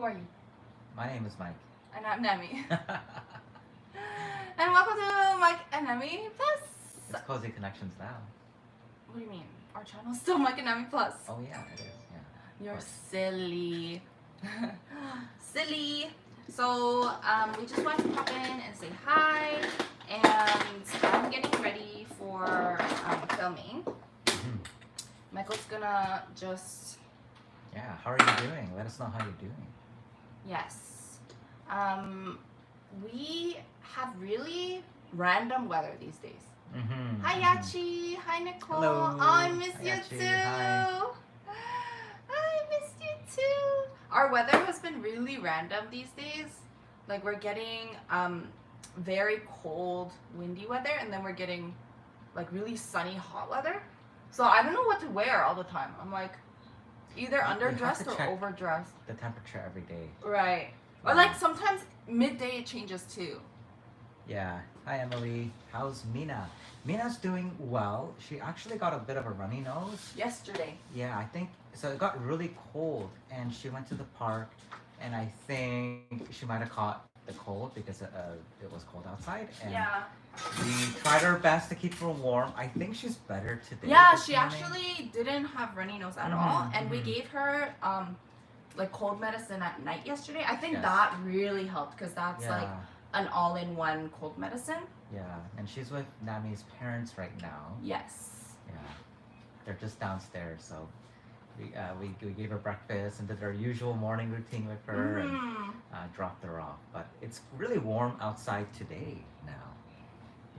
are you? My name is Mike. And I'm Nami. And welcome to Mike and Nami Plus. It's Cozy Connections now. What do you mean? Our channel's still Mike and Nami Plus. Oh yeah, it is. Yeah. You're silly. Silly. So, we just wanted to pop in and say hi. And I'm getting ready for filming. Michael's gonna just... Yeah, how are you doing? Let us know how you're doing. Yes. We have really random weather these days. Hi Yachi. Hi Nicole. Hello. Oh, I miss Hi, you Yachi. too. Hi. I missed you too. Our weather has been really random these days. Like we're getting very cold, windy weather, and then we're getting like really sunny, hot weather. So I don't know what to wear all the time. I'm like either underdressed or overdressed. The temperature every day. Right. Or like sometimes midday it changes too. Yeah. Hi Emily. How's Mina? Mina's doing well. She actually got a bit of a runny nose. Yesterday. Yeah, I think so. It got really cold, and she went to the park, and I think she might have caught the cold because it was cold outside. And Yeah. we tried our best to keep her warm. I think she's better today. Yeah, this she morning. actually didn't have runny nose at all, and we gave her like cold medicine at night yesterday. I think that really helped because that's like an all-in-one cold medicine. Yeah, and she's with Nami's parents right now. Yes. Yeah, they're just downstairs, so we gave her breakfast and did our usual morning routine with her and dropped her off. But it's really warm outside today now.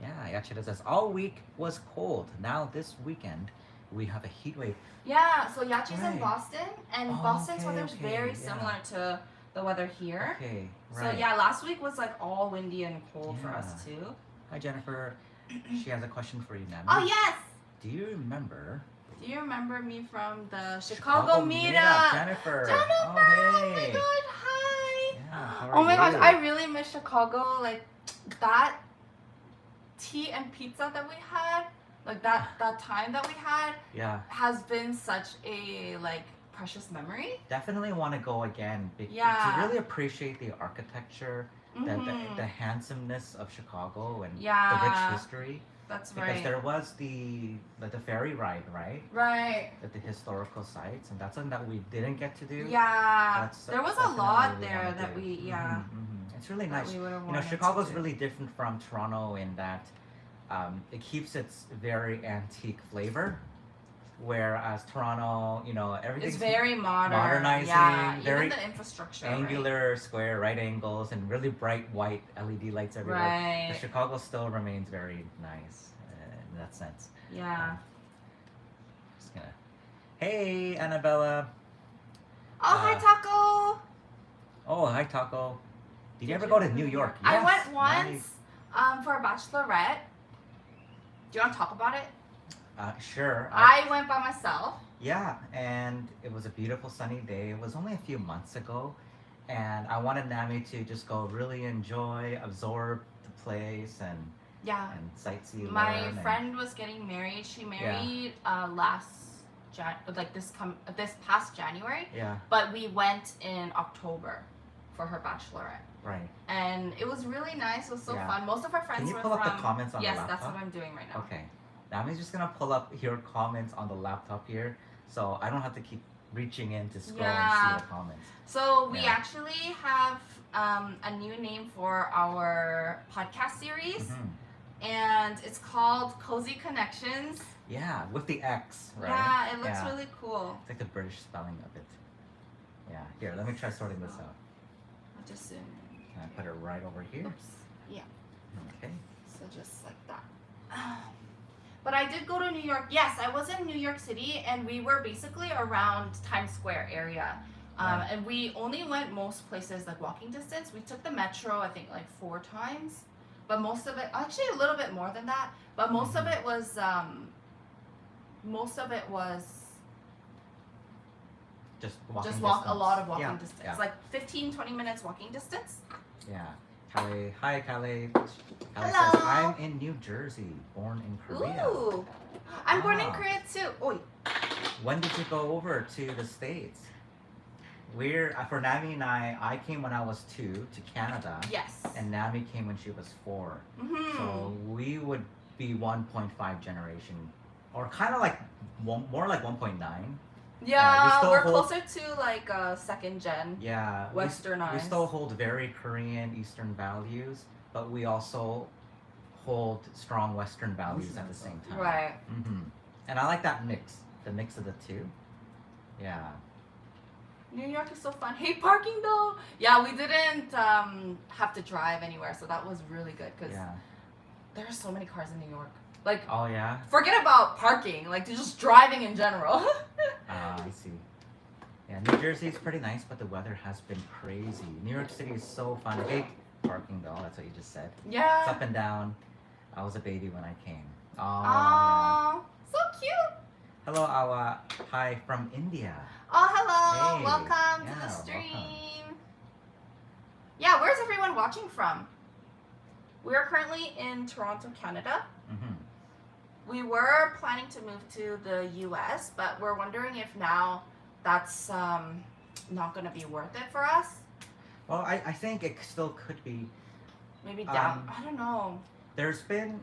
Yeah, actually says all week was cold. Now this weekend we have a heat wave. Yeah, so Yachi's in Boston, and Boston's weather is very yeah. similar to the weather here. Okay, right. So yeah, last week was like all windy and cold for us too. Hi Jennifer. She has a question for you, Nami. Oh yes! Do you remember? Do you remember me from the Chicago meetup? Jennifer! Jennifer! Oh, hey! Oh my god, hi! Yeah, how Oh are my you? gosh, I really miss Chicago. Like that tea and pizza that we had, like that time that we had, has been such a like precious memory. Definitely want to go again to really appreciate the architecture, the handsomeness of Chicago and the rich history. That's because there was the ferry ride, right? Right. At the historical sites, and that's something that we didn't get to do. Yeah. There was a lot there that we It's really nice. You know, Chicago's really different from Toronto in that it keeps its very antique flavor, whereas Toronto, you know, everything's very modernizing, very even the infrastructure, angular, square, right angles, and really bright white LED lights everywhere. Right. But Chicago still remains very nice in that sense. Yeah. Just gonna. Hey, Annabella. Oh, hi, Taco. Oh, hi, Taco. Did you ever go to New York? I Yes. went once for a bachelorette. Do you want to talk about it? Sure. I went by myself. Yeah, and it was a beautiful sunny day. It was only a few months ago, and I wanted Nami to just go really enjoy, absorb the place, and sightsee. My friend was getting married. She married this past January. Yeah. But we went in October for her bachelorette. Right. And it was really nice. It was so fun. Most of her friends Can you were pull up the comments on the laptop? Yes, that's what I'm doing right now. Okay. Nami's just gonna pull up your comments on the laptop here, so I don't have to keep reaching in to scroll and see the comments. So we actually have a new name for our podcast series, and it's called Cozy Connections. Yeah, with the X, right? Yeah, it looks really cool. It's like the British spelling of it. Yeah. Here, let me try sorting this out. I'll just zoom in. Can I put it right over here? Oops. Yeah. Okay. So just like that. But I did go to New York. Yes, I was in New York City, and we were basically around Times Square area. And we only went most places like walking distance. We took the metro, I think, like 4 times. But most of it, actually a little bit more than that. But most of it was, just a lot of walking distance. Like 15, 20 minutes walking distance. Yeah. Callie, hi Callie. Callie Hello. says, I'm in New Jersey, born in Korea. Ooh. I'm born in Korea too. Oi. When did you go over to the States? We're for Nami and I came when I was 2 to Canada, Yes. and Nami came when she was 4. Mm-hmm. So we would be 1.5 generation, or kind of like more like 1.9. Yeah, we still we're hold- closer to like second gen. Yeah, Westernized. We still hold very Korean Eastern values, but we also hold strong Western values at the same time. Right. And I like that mix, the mix of the two. Yeah. New York is so fun. Hate parking though. Yeah, we didn't have to drive anywhere, so that was really good because Yeah. there are so many cars in New York. Like, Oh yeah. forget about parking, like just driving in general. I see. Yeah, New Jersey is pretty nice, but the weather has been crazy. New York City is so fun. I hate parking though. That's what you just said. It's Yeah. up and down. I was a baby when I came. Oh, Aww, so cute. Hello, Awa. Hi from India. Oh, hello. Hey, Welcome to yeah, the welcome. stream. Yeah, where's everyone watching from? We are currently in Toronto, Canada. Mm-hmm. We were planning to move to the US, but we're wondering if now that's not going to be worth it for us. Well, I think it still could be. Maybe down. I don't know. There's been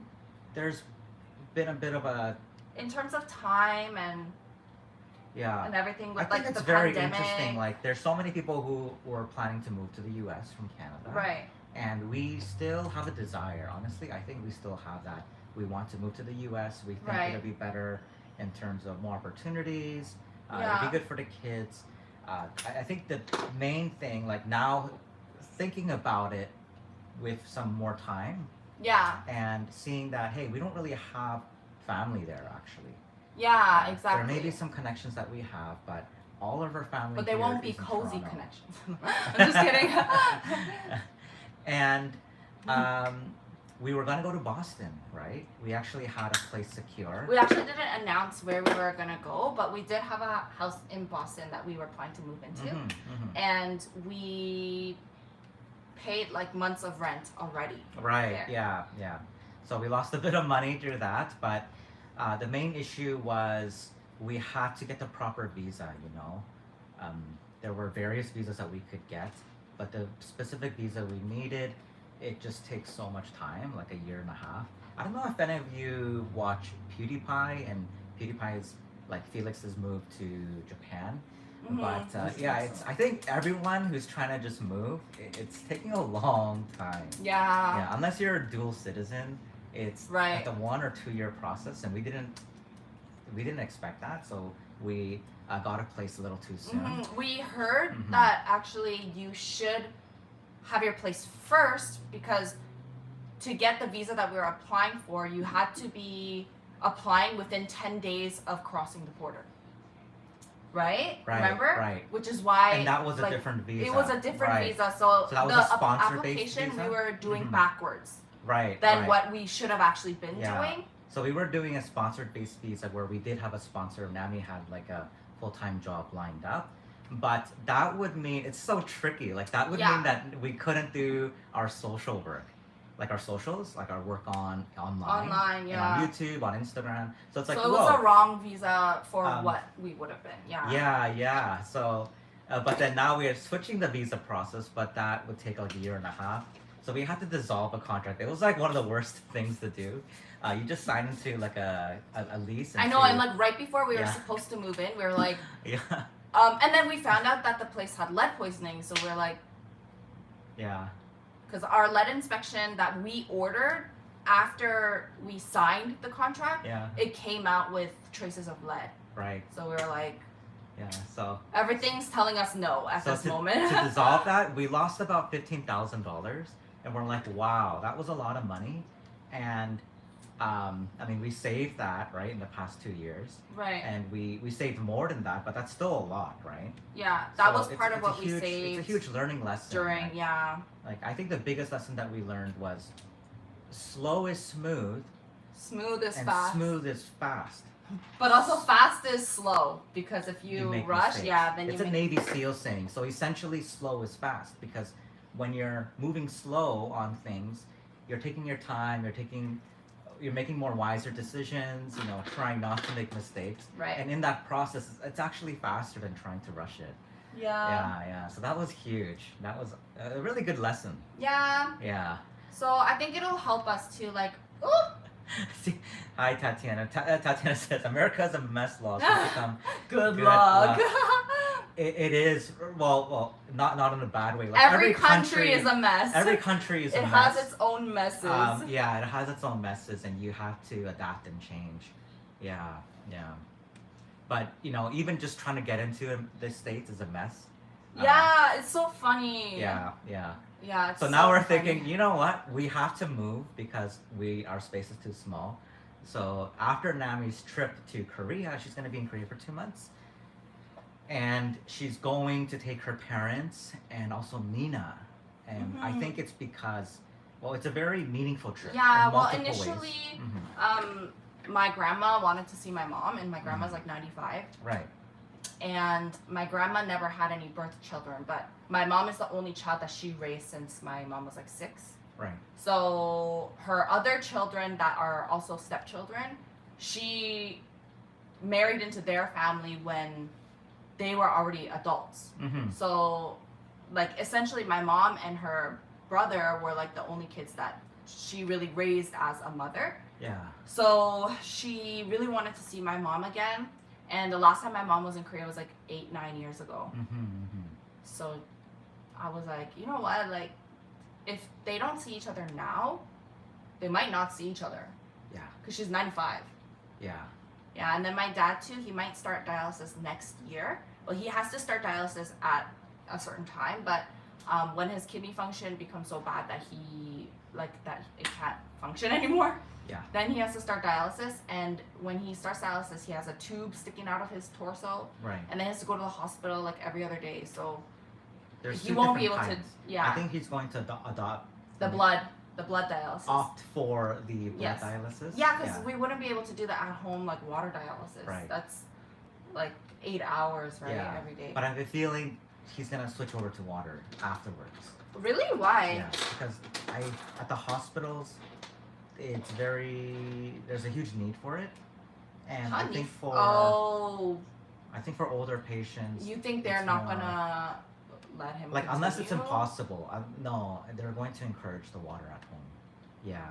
a bit of a In terms of time and everything I with think like it's the very pandemic. interesting. Like, there's so many people who were planning to move to the U.S. from Canada, Right. and we still have a desire. Honestly, I think we still have that. We want to move to the U.S. We think Right. it'll be better in terms of more opportunities. Yeah. It'll be good for the kids. I think the main thing, like now, thinking about it with some more time Yeah. and seeing that, hey, we don't really have family there actually. Yeah, exactly. There may be some connections that we have, but all of our family. But they here won't be is in cozy Toronto. connections. I'm just kidding. And we were gonna go to Boston, right? We actually had a place secure. We actually didn't announce where we were gonna go, but we did have a house in Boston that we were planning to move into, and we paid like months of rent already. Right. there. Yeah. So we lost a bit of money through that, but the main issue was we had to get the proper visa. There were various visas that we could get, but the specific visa we needed, it just takes so much time, like a year and a half. I don't know if any of you watch PewDiePie, and PewDiePie's like Felix's move to Japan. Mhm. But I think everyone who's trying to just move, it's taking a long time. Yeah. Unless you're a dual citizen, it's Right. like a 1 or 2 year process, and we didn't expect that, so we got a place a little too soon. Mhm. We heard Mhm. that actually you should have your place first because to get the visa that we were applying for, you had to be applying within 10 days of crossing the border. Right? Right, Remember? right. Which is why And that was a like, different visa. it was a different Right. visa, so, So that was the a sponsor-based application visa? we were doing Mhm. backwards Right. than right. what we should have actually been Yeah. doing. So we were doing a sponsored based visa where we did have a sponsor. Nami had like a full-time job lined up. But that would mean, it's so tricky. Like that would Yeah. mean that we couldn't do our social work. Like our socials, like our work online. Online, And yeah. on YouTube, on Instagram. So it's like, So it whoa. was a wrong visa for Um, what we would have been. Yeah. Yeah. So, but then now we are switching the visa process, but that would take like a year and a half. So we had to dissolve a contract. It was like one of the worst things to do. You just sign into like a lease. I know, and like right before we were Yeah. supposed to move in, we were like, Yeah. and then we found out that the place had lead poisoning, so we're like, Yeah. because our lead inspection that we ordered after we signed the contract, Yeah. it came out with traces of lead. Right. So we were like, Yeah. So. everything's telling us no at So this to, moment. to dissolve that, we lost about $15,000, and we're like, wow, that was a lot of money, and I mean, we saved that right in the past 2 years, Right. and we saved more than that, but that's still a lot, right? Yeah, that So was part of it's a what we huge- saved It's a huge learning lesson. during, Like, yeah. like I think the biggest lesson that we learned was slow is smooth Smooth is and fast. smooth is fast. But also fast is slow because if you, make rush, mistakes. yeah, then it's you a make Navy SEAL saying. So essentially, slow is fast because when you're moving slow on things, you're taking your time. You're making more wiser decisions. Trying not to make mistakes. right. And in that process, it's actually faster than trying to rush it. Yeah. So that was huge. That was a really good lesson. Yeah. Yeah. So I think it'll help us to like, oh, See, hi Tatiana. Tatiana says America's a mess law. So become good Good luck. luck. It is well, not in a bad way. Like every country is a mess. Every country is a it mess. has its own messes. Yeah, it has its own messes, and you have to adapt and change. Yeah. But even just trying to get into the States is a mess. Yeah, it's so funny. Yeah. Yeah. It's So now we're funny. thinking, you know what? We have to move because our space is too small. So after Nami's trip to Korea, she's going to be in Korea for 2 months. And she's going to take her parents and also Nina. And I think it's because, it's a very meaningful trip. Yeah, in well, multiple initially, ways. My grandma wanted to see my mom, and my grandma's like 95. Right. And my grandma never had any birth children, but my mom is the only child that she raised since my mom was like 6. Right. So her other children that are also stepchildren, she married into their family when they were already adults. So, like, essentially my mom and her brother were like the only kids that she really raised as a mother. Yeah. So she really wanted to see my mom again. And the last time my mom was in Korea was like 8-9 years ago. So I was like, you know what? Like, if they don't see each other now, they might not see each other. Yeah. Because she's 95. Yeah. Yeah, and then my dad too, he might start dialysis next year. Well, he has to start dialysis at a certain time, but when his kidney function becomes so bad that it can't function anymore, Yeah. then he has to start dialysis. And when he starts dialysis, he has a tube sticking out of his torso, Right. and then he has to go to the hospital like every other day. So There's he two won't be different able kinds. to. Yeah. I think he's going to adopt the blood dialysis. opt for the blood Yes. dialysis. Yeah, because we wouldn't be able to do the at-home like water dialysis. Right. That's like 8 hours, right, Yeah. every day. But I have a feeling he's gonna switch over to water afterwards. Really? Why? Yeah, because at the hospitals, there's a huge need for it, and I think for older patients, you think they're it's not more- gonna let him? like unless it's continue? impossible. No, they're going to encourage the water at home. Yeah.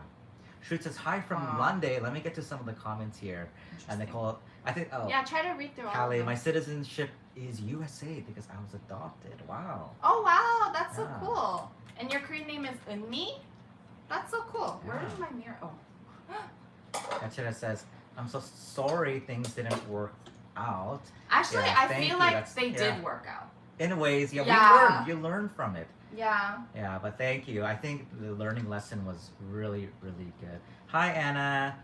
Shoot says hi from Monday. Let me get to some of the comments here. And they call it, I think, Yeah, try to read through all of Callie, them. my citizenship is USA because I was adopted. Wow. Oh wow, that's so Yeah. cool. And your Korean name is Unmi? That's so cool. Where Yeah. is my mirror? Oh. Kachira says, I'm so sorry things didn't work out. Actually, Yeah, I thank feel you. like That's- they yeah. did work out. In ways, Yeah. you learn from it. Yeah. Yeah, but thank you. I think the learning lesson was really, really good. Hi, Anna.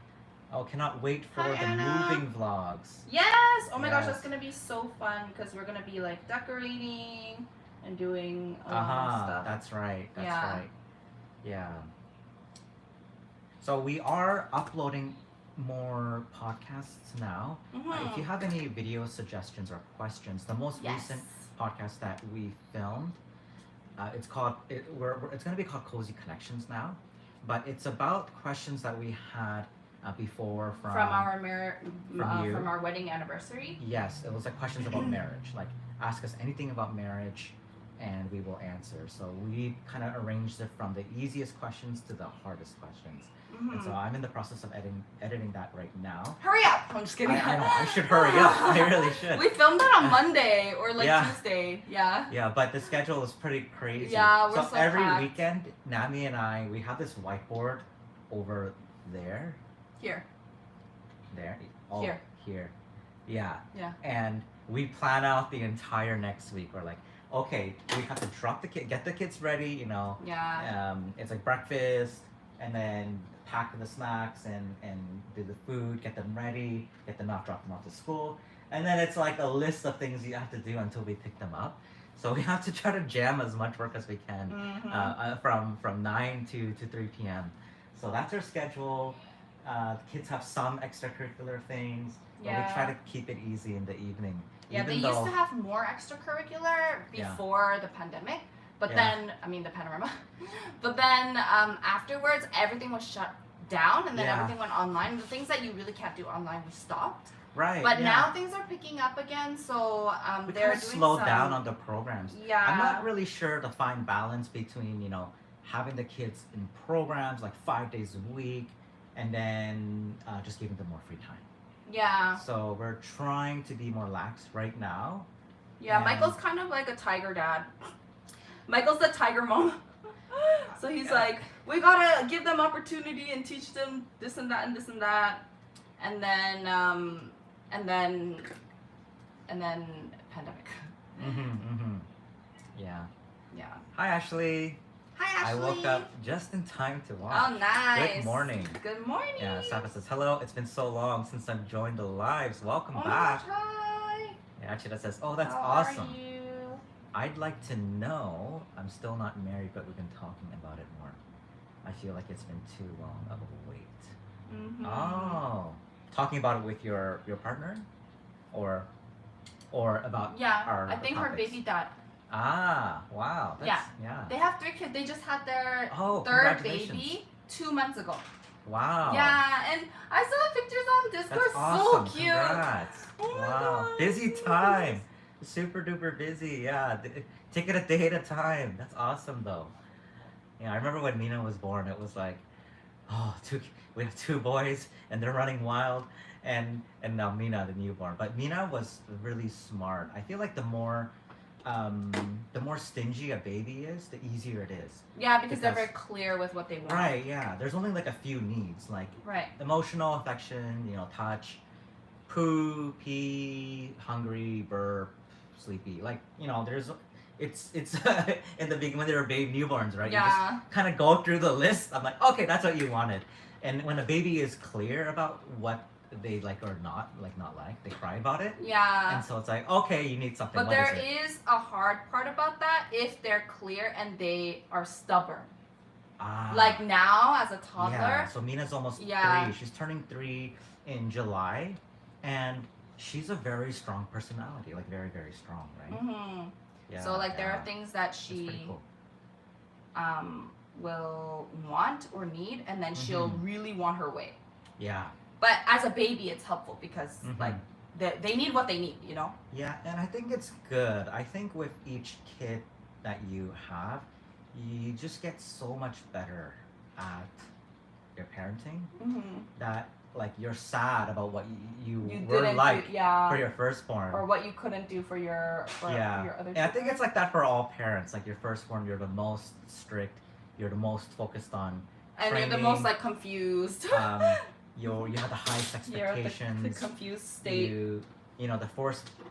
Oh, cannot wait for Hi, the Anna. moving vlogs. Yes! Oh my gosh, Yes. that's gonna be so fun because we're gonna be like decorating and doing a lot of stuff. That's right. That's Yeah. right. Yeah. So we are uploading more podcasts now. If you have any video suggestions or questions, the most recent podcast that we filmed, it's called it's going to be called Cozy Connections now, but it's about questions that we had before from our wedding anniversary. Yes, it was like questions about marriage, like ask us anything about marriage and we will answer. So we kind of arranged it from the easiest questions to the hardest questions. And so I'm in the process of editing that right now. Hurry up! I'm just kidding. I know, I should hurry up. I really should. We filmed that on Monday or like Yeah. Tuesday. Yeah. Yeah, but the schedule is pretty crazy. Yeah, we're so every packed. weekend, Nami and I, we have this whiteboard over there. Here. There. Oh, Here. Here. Yeah. Yeah. And we plan out the entire next week. We're like, okay, we have to get the kids ready, you know. Yeah. It's like breakfast, and then pack the snacks and do the food, get them ready, get them out, drop them off to school. And then it's like a list of things you have to do until we pick them up. So we have to try to jam as much work as we can from 9 to 3 p.m. So that's our schedule. The kids have some extracurricular things, but we try to keep it easy in the evening. Yeah, they used to have more extracurricular before the pandemic. But then, I mean the panorama. But then afterwards, everything was shut down, and then everything went online. The things that you really can't do online, we stopped. Right. But yeah. now things are picking up again, so we they're kind of doing slowed some, down on the programs. Yeah. I'm not really sure the fine balance between, having the kids in programs like 5 days a week and then just giving them more free time. Yeah. So we're trying to be more lax right now. Yeah, And- Michael's kind of like a tiger dad. Michael's the tiger mom. So he's Yeah. like, we gotta give them opportunity and teach them this and that and this and that. And then pandemic. Yeah. Yeah. Hi, Ashley. Hi, I Ashley. woke up just in time to watch. Oh, nice. Good morning. Good morning. Yeah, Safa says, hello, it's been so long since I've joined the lives. Welcome Oh my back. gosh, hi. Yeah, actually, that says, oh, that's How awesome. are you? I'd like to know, I'm still not married, but we've been talking about it more. I feel like it's been too long of a wait. Mm-hmm. Oh, talking about it with your partner? Or about our I think her topics? baby dad. Ah, wow. That's, yeah. They have 3 kids. They just had their Oh, third congratulations. baby 2 months ago. Wow. Yeah, and I saw pictures on Discord. That's awesome. So cute. Congrats. Oh my Wow. God. Busy time. Super duper busy. Yeah. Take it a day at a time. That's awesome though. Yeah, I remember when Mina was born, it was like, oh, we have 2 boys and they're running wild, and now Mina, the newborn. But Mina was really smart. I feel like the more stingy a baby is, the easier it is. Yeah, because they're Because- very clear with what they want. Right, yeah. There's only like a few needs, like Right. emotional affection, touch, poo, pee, hungry, burp, sleepy. Like, it's in the beginning when they were baby newborns, right? You Yeah. just kind of go through the list. I'm like, okay, that's what you wanted. And when a baby is clear about what they like or not like, they cry about it. Yeah. And so it's like, okay, you need something. But What there is it? is a hard part about that if they're clear and they are stubborn. Ah. Like now, as a toddler. Yeah, so Mina's almost Yeah. 3. She's turning 3 in July, and she's a very strong personality, like very, very strong, right? Mm-hmm. Yeah. So like there yeah. are things that That's pretty she cool. will want or need, and then she'll Mhm. really want her way. Yeah. But as a baby, it's helpful because Mhm. like they need what they need, Yeah, and I think it's good. I think with each kid that you have, you just get so much better at your parenting Mm-hmm. that like you're sad about what you You were didn't like do, yeah, for your firstborn. or what you couldn't do for your Yeah, your other. and I think children. it's like that for all parents. Like your firstborn, you're the most strict, you're the most focused on And you're the training, most like confused. you have the highest You're at expectations. the confused state. The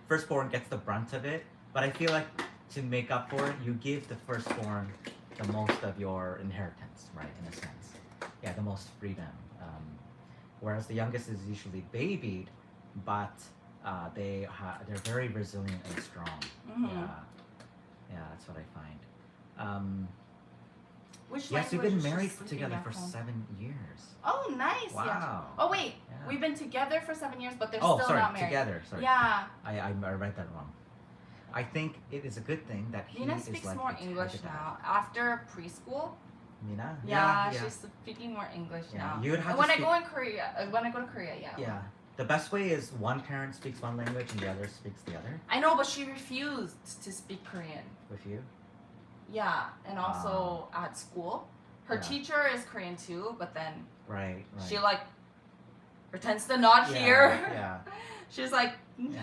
firstborn gets the brunt of it, but I feel like to make up for it, you give the firstborn the most of your inheritance, right? In a sense, yeah, the most freedom. Whereas the youngest is usually babied, but they're very resilient and strong. Mhm. Yeah, that's what I find. Which Yes, we've language been is she married speaking together at for home? 7 years. Oh, nice. Yeah. Wow. Oh wait, Yeah. we've been together for 7 years, but they're Oh, still sorry, not married. together. Sorry. Yeah. I read that wrong. I think it is a good thing that he Nina is speaks like more the English type of now after preschool. Mina? Yeah, she's speaking more English Yeah, now. you would have And to when I speak- go in Korea, when I go to Korea, yeah. Yeah. The best way is one parent speaks one language and the other speaks the other I know, but she refused to speak Korean. with you. Yeah, and also at school, her Yeah. teacher is Korean too, but then Right. she like pretends to not yeah, hear. Yeah. She's like, Yeah.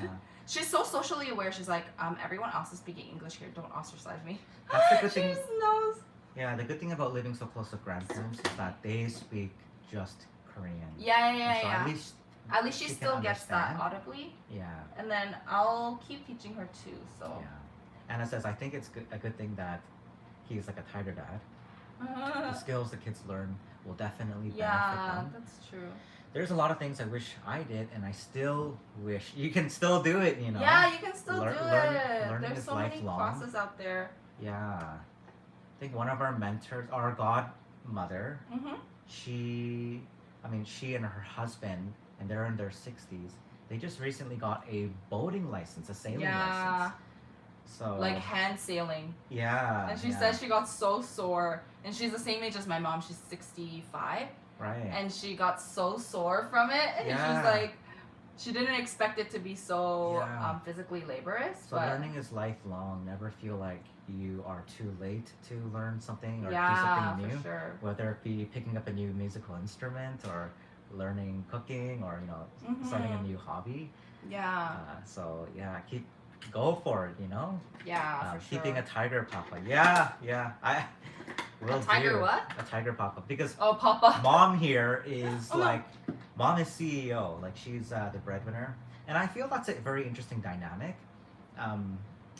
she's so socially aware. She's like, everyone else is speaking English here. Don't ostracize me. That's the good She thing. just knows. Yeah, the good thing about living so close to grandparents is that they speak just Korean. Yeah, And so yeah. at least At least she can still gets that understand. audibly, Yeah. and then I'll keep teaching her too. So. Yeah. Anna says, I think it's a good thing that he's like a tighter dad. The skills the kids learn will definitely benefit Yeah, them. that's true. There's a lot of things I wish I did, and I still wish you can still do it. Yeah, you can still do it. Learning There's is so many lifelong. classes out there. Yeah. I think one of our mentors, our godmother, Mm-hmm. she and her husband, and they're in their 60s. They just recently got a boating license, a sailing Yeah, license. So like hand sailing. yeah. And she yeah, said she got so sore. And she's the same age as my mom. She's 65. right. And she got so sore from it. And Yeah. she's like, she didn't expect it to be so Yeah. physically laborious. So but learning is lifelong. Never feel like you are too late to learn something or do yeah, something new. for sure. Whether it be picking up a new musical instrument or learning cooking or starting a new hobby. Yeah, So yeah, go for it. yeah, for sure. Keeping a tiger papa. Yeah, I will tiger do. what? A tiger papa because Oh, Papa. mom here is Oh, no. like mom is CEO, like she's the breadwinner, and I feel that's a very interesting dynamic.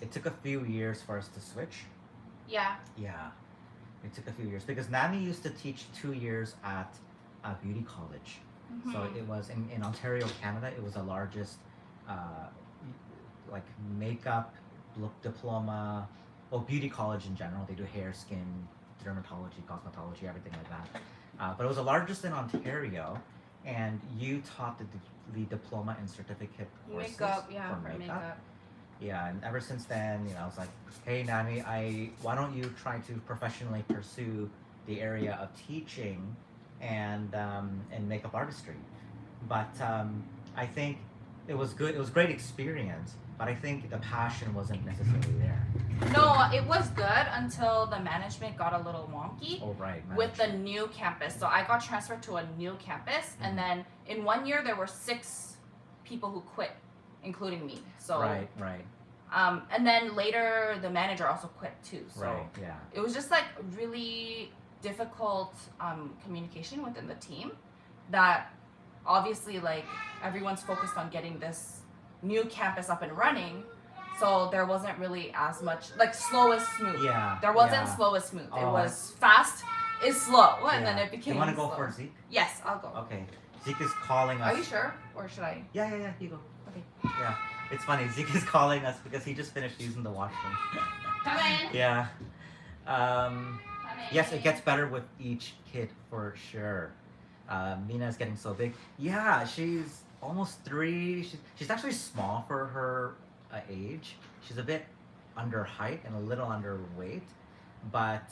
It took a few years for us to switch. Yeah. Yeah, it took a few years because Nami used to teach 2 years at a beauty college. So Mhm. it was in Ontario, Canada. It was the largest, like makeup diploma, well, beauty college in general. They do hair, skin, dermatology, cosmetology, everything like that. But it was the largest in Ontario, and you taught the diploma and certificate courses Makeup, yeah, for for makeup. Yeah, and ever since then, I was like, hey, Nami, why don't you try to professionally pursue the area of teaching and makeup artistry? But I think it was good. It was a great experience, but I think the passion wasn't necessarily there. No, it was good until the management got a little wonky Oh, right. with the new campus. So I got transferred to a new campus, and then in 1 year there were 6 people who quit, including me. So Right. and then later the manager also quit too. So Right. Yeah. it was just like really difficult communication within the team that obviously like everyone's focused on getting this new campus up and running, so there wasn't really as much like slow is smooth. Yeah. There wasn't yeah. slow is smooth. It Oh, was fast is slow, and Yeah. then it became You want to go slow. for Zeke? Yes, I'll go. Okay. Zeke is calling us. Are you sure, or should I? Yeah. You go. Okay. Yeah. It's funny. Zeke is calling us because he just finished using the washroom. Come in. Yeah. Come in. Yes, it gets better with each kid for sure. Mina's getting so big. Yeah, she's almost 3. She's actually small for her age. She's a bit under height and a little underweight, but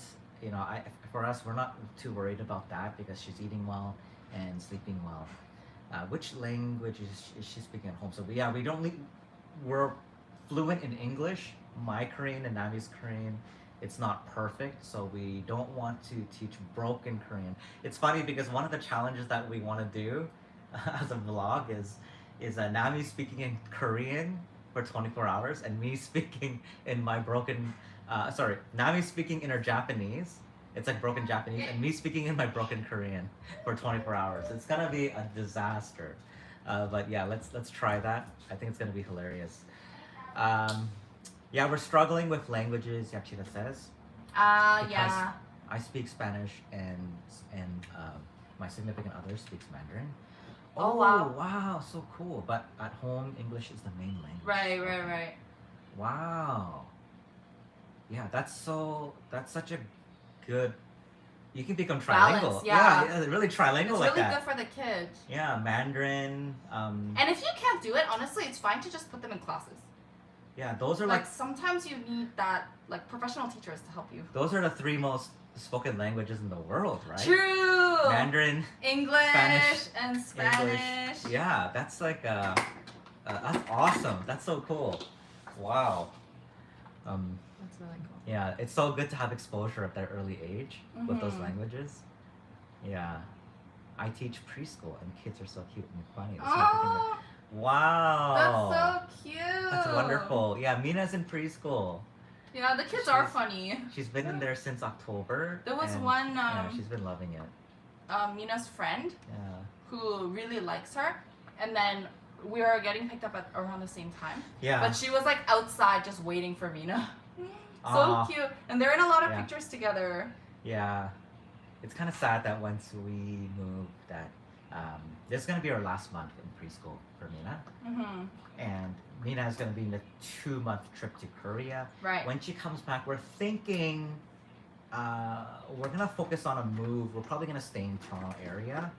for us, we're not too worried about that because she's eating well and sleeping well. Which language is she speaking at home? So we're fluent in English. My Korean and Nami's Korean, it's not perfect, so we don't want to teach broken Korean. It's funny because one of the challenges that we want to do as a vlog is Nami speaking in Korean for 24 hours and me speaking in my Nami speaking in her Japanese. It's like broken Japanese, and me speaking in my broken Korean for 24 hours. It's gonna be a disaster. But yeah, let's try that. I think it's gonna be hilarious. Yeah, we're struggling with languages. Yachida says. Yeah. I speak Spanish and my significant other speaks Mandarin. Oh, wow. Wow, so cool. But at home, English is the main language. Right. Wow. Yeah, that's such a good. You can become trilingual. Balance, yeah. Really trilingual It's like really that. good for the kids. Yeah, Mandarin. And if you can't do it, honestly, it's fine to just put them in classes. Yeah, those are Like sometimes you need that, like professional teachers to help you. Those are the 3 most spoken languages in the world, right? True. Mandarin, English, Spanish, and Spanish. English. Yeah, that's like that's awesome. That's so cool. Wow. That's really cool. Yeah, it's so good to have exposure at that early age with those languages. Yeah. I teach preschool and kids are so cute and funny. Oh, Wow. that's so cute. That's wonderful. Yeah, Mina's in preschool. Yeah, the kids are funny. She's been in there since October. There was and, one yeah, she's been loving it. Mina's friend Yeah. who really likes her, and then we were getting picked up at around the same time. Yeah. But she was like outside just waiting for Mina. So Aw. cute. And they're in a lot of Yeah. pictures together. Yeah. It's kind of sad that once we move that this is going to be our last month in preschool for Mina. Mm-hmm. And Mina is going to be in a 2-month trip to Korea. Right. When she comes back, we're thinking we're going to focus on a move. We're probably going to stay in Toronto area,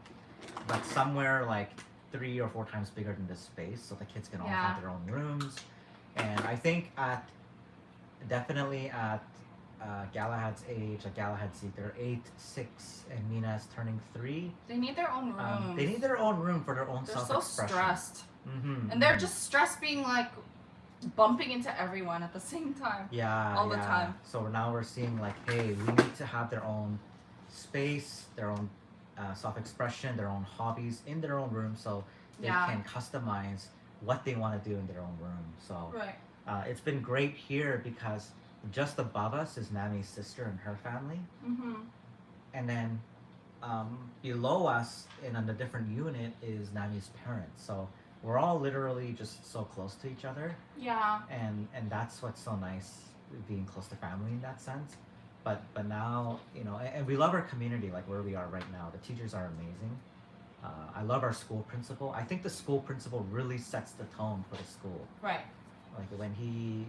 but somewhere like 3 or 4 times bigger than this space so the kids can all have their own rooms. And I think definitely at Galahad's age, like Galahad's Zeke, they're 8, 6, and Mina's turning 3. They need their own room. They need their own room for their own They're so self-expression. stressed. And they're just stressed being like bumping into everyone at the same time. Yeah, all the time. So now we're seeing like, hey, we need to have their own space, their own self-expression, their own hobbies in their own room, so they can customize what they want to do in their own room. So Right. It's been great here because just above us is Nami's sister and her family, and then below us in a different unit is Nami's parents. So we're all literally just so close to each other. Yeah. And that's what's so nice, being close to family in that sense. But now, you know, and we love our community, like where we are right now. The teachers are amazing. I love our school principal. I think the school principal really sets the tone for the school. Right. Like when he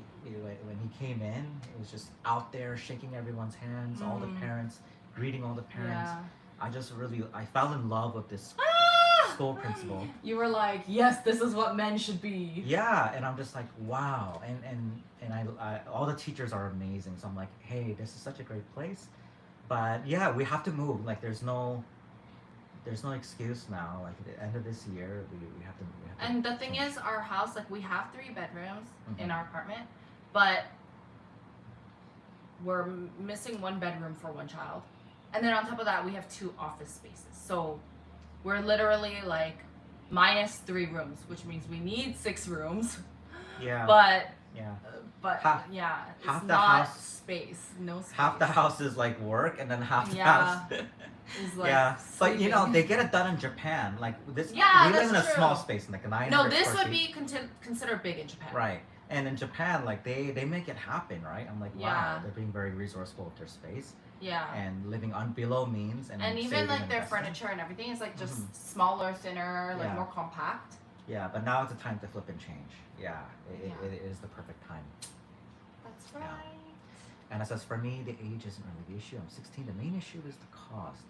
came in, it was just out there shaking everyone's hands, all the parents, greeting all the parents. Yeah. I fell in love with this school principal. You were like, yes, this is what men should be. Yeah, and I'm just like, wow. And I all the teachers are amazing. So I'm like, hey, this is such a great place. But yeah, we have to move. Like there's no excuse now. Like at the end of this year, we have to. And the thing is, our house, like we have 3 bedrooms in our apartment, but we're missing 1 bedroom for 1 child. And then on top of that, we have 2 office spaces. So we're literally like minus 3 rooms, which means we need 6 rooms. Yeah. But half it's the not house, space. No space. half the house is like work, and then half the Yeah. house. Is like But you know, sleeping. they get it done in Japan. Like this, Yeah, we live that's in a true. small space, like a 900 No, this square would feet. be considered big in Japan. Right. And in Japan, like they make it happen, right? I'm like, wow, Yeah. they're being very resourceful with their space Yeah. and living below means, and And even saving like and their investing. furniture and everything is like just smaller, thinner, like Yeah. more compact. Yeah, but now it's a time to flip and change. Yeah, Yeah. it is the perfect time. That's Yeah. right. And as for me, the age isn't really the issue. I'm 16. The main issue is the cost.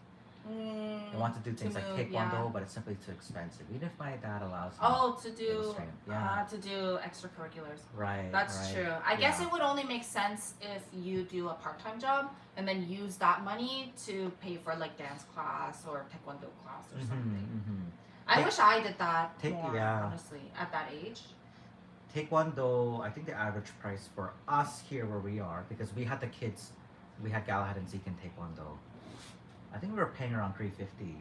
I want to do things like move, taekwondo, but it's simply too expensive. Even if my dad allows me. Oh, to do Yeah. to do extracurriculars. Right. That's right. true. I guess Yeah. it would only make sense if you do a part-time job and then use that money to pay for like dance class or taekwondo class or something. I wish I did that more, honestly, at that age. Taekwondo, I think the average price for us here where we are, because we had the kids, we had Galahad and Zeke in Taekwondo. I think we were paying around $350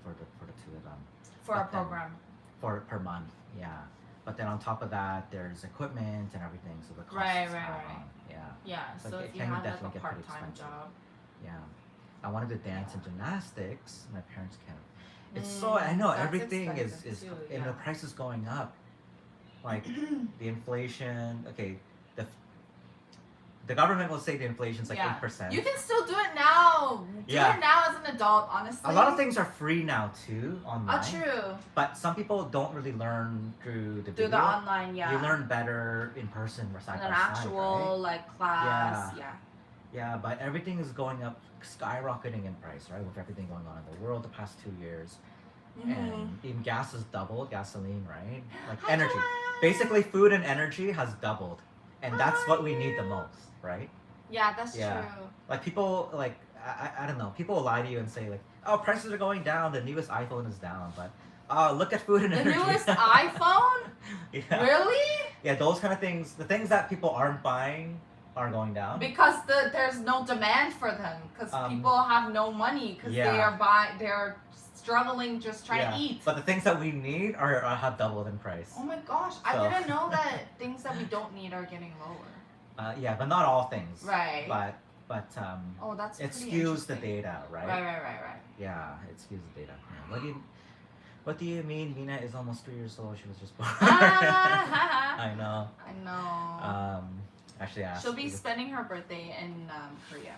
for the 2 of them. For a program. Per month, yeah. But then on top of that, there's equipment and everything, so the cost Right. is add on. Yeah. Yeah, So so it if you can had like a definitely get pretty part-time expensive. job. Yeah. I wanted to dance and gymnastics. My parents can't. It's so, I know, that's everything is expensive too, and the yeah. price is going up. Like the inflation, okay, the government will say the inflation's like 8%. You can still do it now. Do it now as an adult, honestly. A lot of things are free now too, online. True. But some people don't really learn through the Through video. the online, yeah. You learn better in person or side In an by side, actual right? like class, Yeah, but everything is going up, skyrocketing in price, right? With everything going on in the world the past 2 years. And even gas has doubled, gasoline, right? Like energy. Basically, food and energy has doubled. And that's what we need the most, right? Yeah, that's Yeah. true. Like people, like, I don't know, people will lie to you and say like, oh, prices are going down, the newest iPhone is down, but look at food and The energy. newest iPhone? Yeah. Really? Yeah, those kind of things, the things that people aren't buying are going down. Because there's no demand for them. Because people have no money. Because they're struggling just trying to eat. But the things that we need have doubled in price. Oh my gosh, I didn't know that things that we don't need are getting lower. Yeah, but not all things. Right. But oh, that's it pretty skews the interesting. data, right? Right. Yeah, it skews the data. Yeah. What do you mean? Mina is almost 3 years old. She was just born. I know. Actually asked. She'll be spending her birthday in Korea.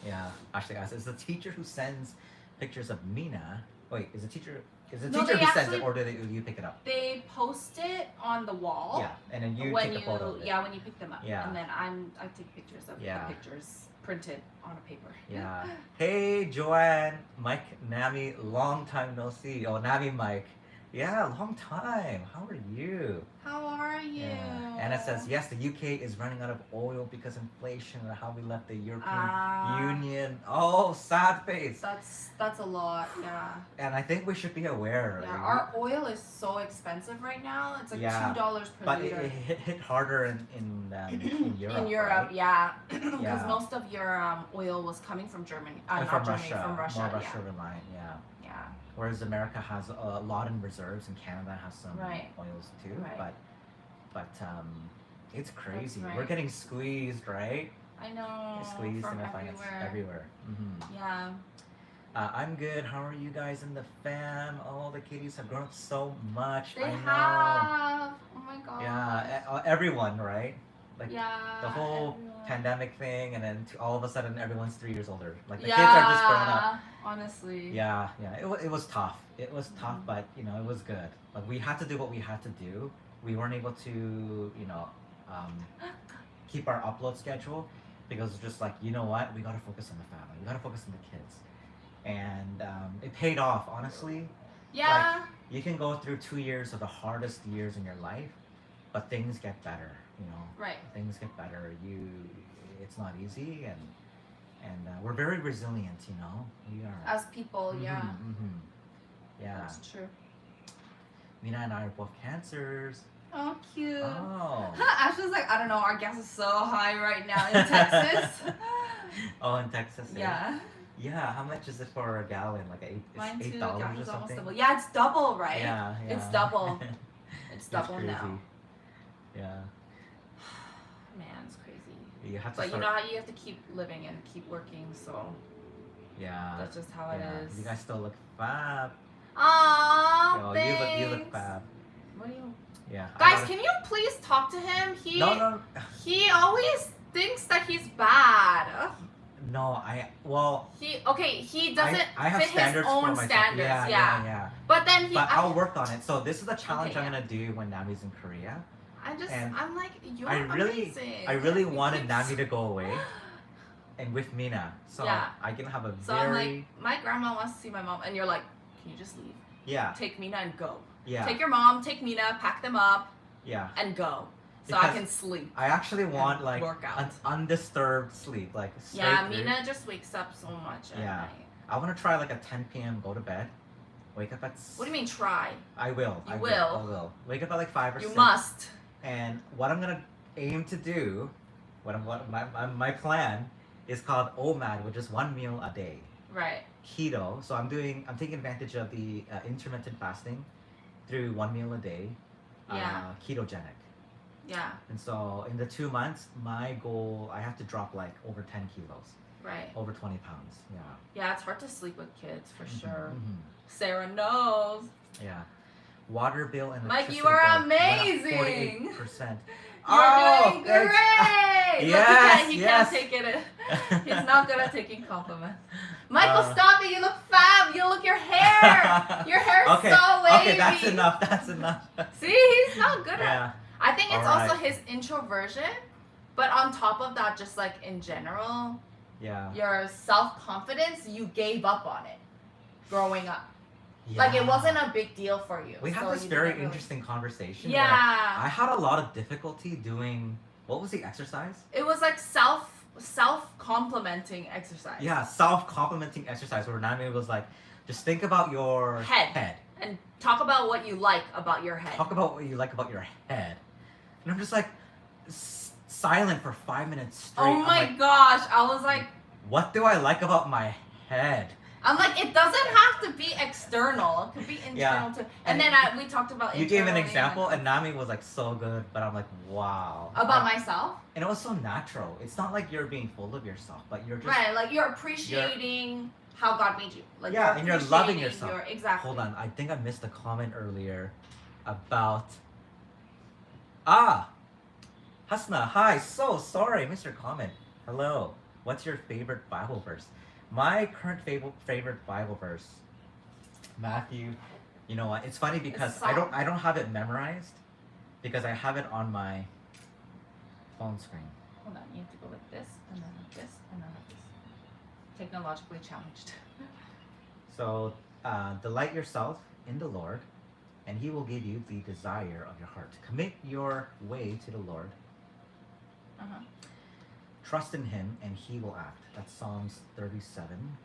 Yeah, actually asked. Is the teacher who sends pictures of Mina? Wait, is the teacher? Is the No, teacher they who sends actually- it, or do you pick it up? They post it on the wall. Yeah, and then you when take a photo of it. Yeah, when you pick them up. Yeah. And then I take pictures of the pictures printed on a paper. Yeah. Hey, Joanne, Mike, Nami, long time no see. Oh, Nami, Mike. Yeah, long time. How are you? How are you? Yeah. Anna says, yes, the UK is running out of oil because inflation and how we left the European Union. Oh, sad face. That's a lot, yeah. And I think we should be aware. Yeah, our oil is so expensive right now. It's like $2 per but liter. It hit harder in Europe. In Europe, right? yeah, because most of your oil was coming from Germany, from not Germany, Russia, from Russia. more Russia reliant, yeah. Yeah. Whereas America has a lot in reserves, and Canada has some oils too. Right. But it's crazy. Right. We're getting squeezed, right? I know. Squeezed from in our finance everywhere. Mm-hmm. Yeah. I'm good. How are you guys in the fam? Oh, the kitties have grown up so much. They I know. have. Oh my god. Yeah, everyone, right? Like the whole everyone. pandemic thing, and then all of a sudden everyone's 3 years older. Like the kids are just grown up. Honestly. Yeah. It was tough. It was tough, but it was good. Like we had to do what we had to do. We weren't able to, keep our upload schedule because it's just like, you know what? We gotta focus on the family. We gotta focus on the kids. And it paid off, honestly. Yeah. Like, you can go through 2 years of the hardest years in your life, but things get better, Right. Things get better. It's not easy, and we're very resilient, We are. As people, yeah. Mm-hmm. Yeah. That's true. Mina and I are both cancers. Oh, cute. Oh. Ash was like, I don't know, our gas is so high right now in Texas. Oh, in Texas. Yeah. Yeah, how much is it for a gallon? Like Mine too. $8 or something? Double. Yeah, it's double, right? Yeah. It's double. It's double crazy. now. Yeah. Man, it's crazy. You have to But start... you know how you have to keep living and keep working, so yeah. that's just how it is. You guys still look fab. Aww, thanks. You look fab. What do you... Yeah. Guys, can you please talk to him? No. He always thinks that he's bad. No, He doesn't I have fit his own for myself. standards. Yeah. But then I'll work on it. So this is the challenge I'm gonna do when Nami's in Korea. I'm like, you're amazing. I really wanted Nami to go away, and with Mina, so I can have a very. So I'm like, my grandma wants to see my mom, and you're like, can you just leave? Yeah. Take Mina and go. Yeah. Take your mom, take Mina, pack them up. Yeah. And go. So because I can sleep. I actually want like workout. an undisturbed sleep, like straight through. Mina just wakes up so much at night. I want to try like a 10 p.m. go to bed, wake up at. What do you mean try? I will. I will. I will. Wake up at like 5 or 6. You must. And what I'm gonna aim to do, my plan is called OMAD, which is 1 meal a day. Right. Keto. So I'm taking advantage of the intermittent fasting through 1 meal a day. Ketogenic. Yeah. And so in the 2 months, my goal, I have to drop like over 10 kilos. Right. Over 20 pounds. Yeah. Yeah, it's hard to sleep with kids for sure. Mm-hmm. Sarah knows. Yeah. Water bill and Mike, electricity you are bill amazing. 48%. You're doing great. Yes, he yes. can't take it. He's not good at taking compliments. Michael, stop it. You look fab. You look your hair. Your hair is so wavy. Okay, that's enough. See, he's not good at it. I think it's All right. also his introversion, but on top of that, just like in general, your self-confidence, you gave up on it growing up. Yeah. Like it wasn't a big deal for you. We had this very interesting conversation. Yeah. I had a lot of difficulty doing, what was the exercise? It was like self-complimenting exercise. Yeah, self-complimenting exercise where Nami was like, just think about your head. And talk about what you like about your head. Talk about what you like about your head. And I'm just like, silent for 5 minutes straight. Oh my gosh, I was like, what do I like about my head? I'm like, it doesn't have to be external. It could be internal too. And then we talked about. You gave an example, and Nami was like so good, but I'm like, wow. About myself. And it was so natural. It's not like you're being full of yourself, but you're just right. Like you're appreciating how God made you. Like and you're loving yourself. Exactly. Hold on, I think I missed a comment earlier about. Hasna, hi. So sorry, I missed your comment. Hello. What's your favorite Bible verse? My current favorite Bible verse, Matthew. You know what? It's funny because I don't have it memorized, because I have it on my phone screen. Hold on, you have to go like this, and then like this, and then like this. Technologically challenged. So, delight yourself in the Lord, and He will give you the desire of your heart. Commit your way to the Lord. Uh-huh. Trust in Him, and He will act. That's Psalms 37,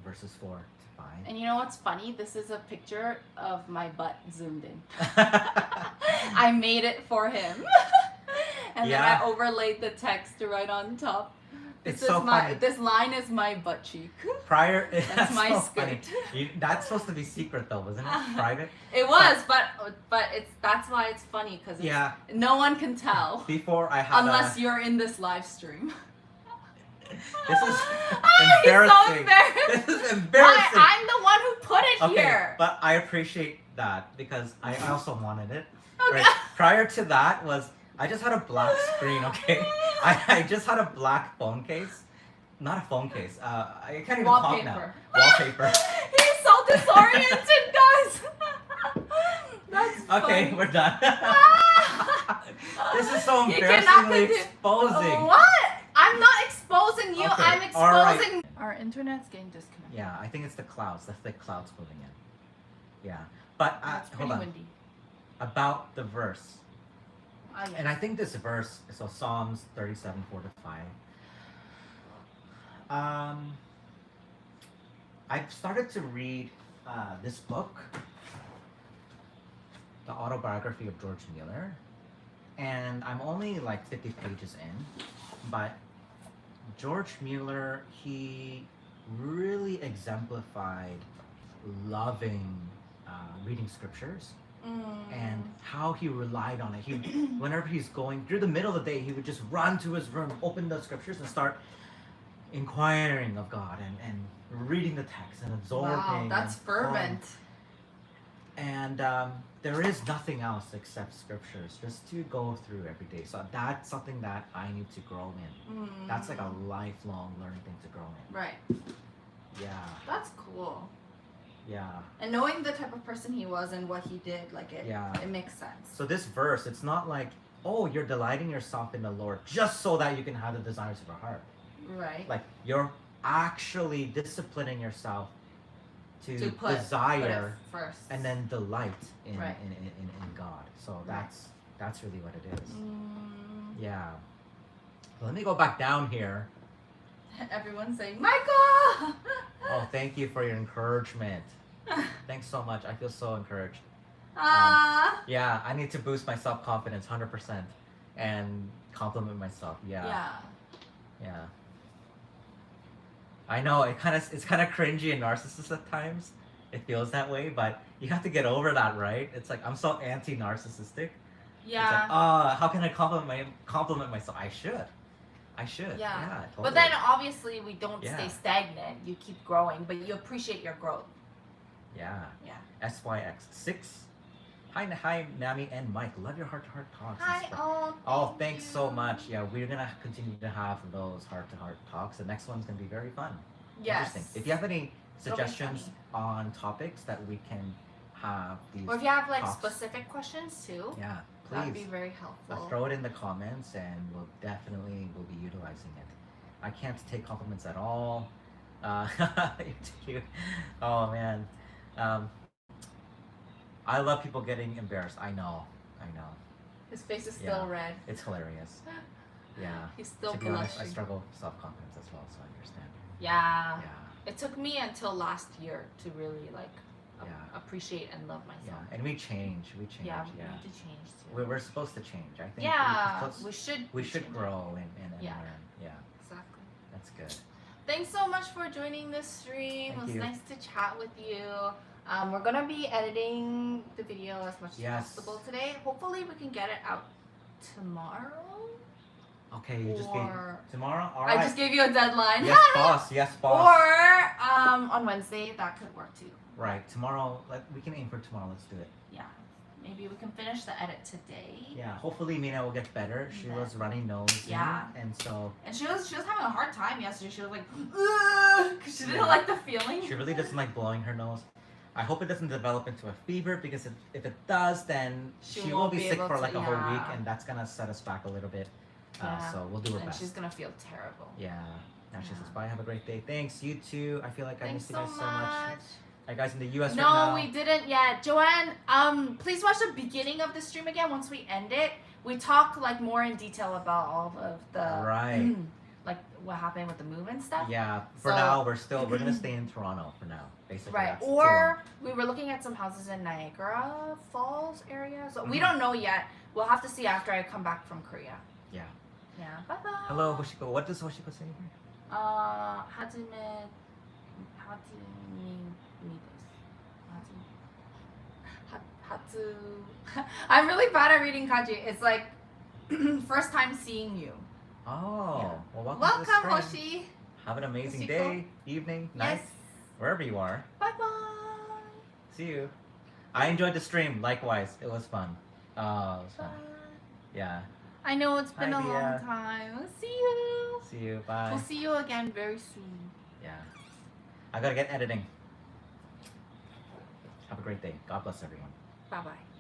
verses 4 to 5. And you know what's funny? This is a picture of my butt zoomed in. I made it for him. And then I overlaid the text right on top. It's so funny. This line is my butt cheek. Prior, That's my so skirt. That's supposed to be secret though, wasn't it? Private. It was, but that's why it's funny because no one can tell. Before I had unless you're in this live stream. This is embarrassing. He's so embarrassed. This is embarrassing. I'm the one who put it here. But I appreciate that because I also wanted it. Okay. Right? Prior to that was I just had a black screen. Okay, I just had a black phone case, not a phone case. I can't even talk now. Wallpaper. He's so disoriented, guys. That's okay. funny. We're done. This is so embarrassingly exposing. What? I'm not exposing you. Okay, I'm exposing. alright. Our internet's getting disconnected. Yeah, I think it's the clouds. That's the clouds moving in. Yeah, but It's pretty hold on. windy. About the verse. Yes. And I think this verse, so Psalms 37, 4 to 5. I've started to read this book, the autobiography of George Mueller, and I'm only like 50 pages in, but George Mueller, he really exemplified loving reading scriptures. And how he relied on it. He, whenever he's going through the middle of the day, he would just run to his room, open the scriptures, and start inquiring of God and reading the text and absorbing. Wow, that's fervent. And there is nothing else except scriptures just to go through every day. So that's something that I need to grow in. That's like a lifelong learning thing to grow in. Right. Yeah. That's cool. Yeah. And knowing the type of person he was and what he did, like it makes sense. So this verse, it's not like, oh, you're delighting yourself in the Lord just so that you can have the desires of your heart. Right. Like you're actually disciplining yourself to desire first and then delight in Right. in God. So that's really what it is. Yeah. So let me go back down here. Everyone's saying, Michael! Oh, thank you for your encouragement. Thanks so much. I feel so encouraged. Yeah, I need to boost my self-confidence 100% and compliment myself. Yeah. I know it's kind of cringy and narcissist at times. It feels that way, but you have to get over that, right? It's like I'm so anti-narcissistic. Yeah. It's like, how can I compliment myself? I should. Yeah. Totally. But then obviously we don't stay stagnant. You keep growing, but you appreciate your growth. Yeah. Yeah. SYX6. Hi, Nami and Mike. Love your heart-to-heart talks. Hi, Thanks so much. Yeah, we're gonna continue to have those heart-to-heart talks. The next one's gonna be very fun. Yes. Interesting. If you have any suggestions on topics that we can have these, or if you have like talks, specific questions too, yeah, please. that'd be very helpful. Throw it in the comments, and we'll be utilizing it. I can't take compliments at all. Oh man. I love people getting embarrassed. I know. His face is still red. It's hilarious. Yeah. He's still to be blushing. honest, I struggle with self-confidence as well, so I understand. Yeah. It took me until last year to really like appreciate and love myself. Yeah, and we change. Yeah, we need to change too. We're supposed to change. I think. Yeah, we should grow and learn. Yeah. Exactly. That's good. Thanks so much for joining this stream. Thank it was you. nice to chat with you. We're gonna be editing the video as much as possible today. Hopefully we can get it out tomorrow. Okay, you just gave tomorrow? All right. I just gave you a deadline. Yes, boss. Yes, boss. Or on Wednesday, that could work too. Right. Tomorrow, we can aim for tomorrow. Let's do it. Yeah. Maybe we can finish the edit today. Yeah. Hopefully, Mina will get better. She was runny nose. Yeah. And so. And she was having a hard time yesterday. She was like, because she didn't like the feeling. She really doesn't like blowing her nose. I hope it doesn't develop into a fever, because if it does, then she will be sick for like a whole week, and that's gonna set us back a little bit. So we'll do our best. She's gonna feel terrible. Yeah. Now she says, bye, have a great day. Thanks, you too. I feel like I miss you guys so much. Are you guys in the US right No, now? we didn't yet. Joanne, please watch the beginning of the stream again once we end it. We talk like more in detail about all of the Right. like what happened with the move and stuff. Yeah. For So- now, we're gonna stay in Toronto for now. Basically, Right. that's Or we were looking at some houses in Niagara Falls area. So we Mhm. don't know yet. We'll have to see after I come back from Korea. Yeah. Yeah. Bye bye. Hello, Hoshiko. What does Hoshiko say here? 하지메 하츠 I'm really bad at reading kanji. It's like first time seeing you. Oh, well, welcome, Welcome, to the stream. Hoshi. Have an amazing Hoshiko. day, evening, night, Yes. wherever you are. Bye bye. See you. I enjoyed the stream. Likewise, it was fun. It was Bye. fun. Yeah. I know it's been Hi, a long Dia. time. See you. See you. Bye. We'll see you again very soon. Yeah. I gotta get editing. Have a great day. God bless everyone. Bye bye.